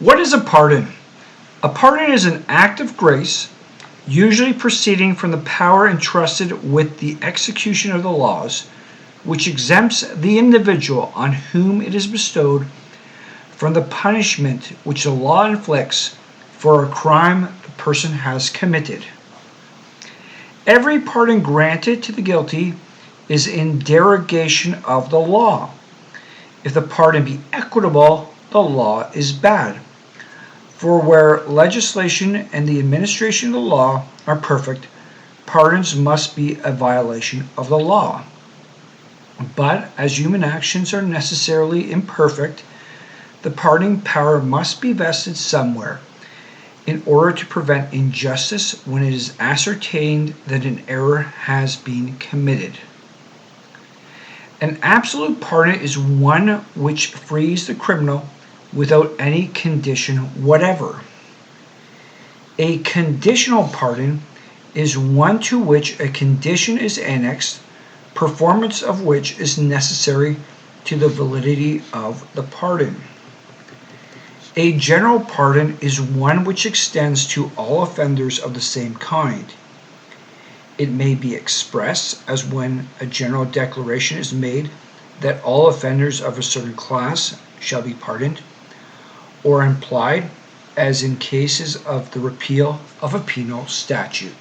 What is a pardon? A pardon is an act of grace, usually proceeding from the power entrusted with the execution of the laws, which exempts the individual on whom it is bestowed from the punishment which the law inflicts for a crime the person has committed. Every pardon granted to the guilty is in derogation of the law. If the pardon be equitable, the law is bad. For where legislation and the administration of the law are perfect, pardons must be a violation of the law. But as human actions are necessarily imperfect, the pardoning power must be vested somewhere in order to prevent injustice when it is ascertained that an error has been committed. An absolute pardon is one which frees the criminal without any condition whatever. A conditional pardon is one to which a condition is annexed, performance of which is necessary to the validity of the pardon. A general pardon is one which extends to all offenders of the same kind. It may be expressed as when a general declaration is made that all offenders of a certain class shall be pardoned, or implied as in cases of the repeal of a penal statute.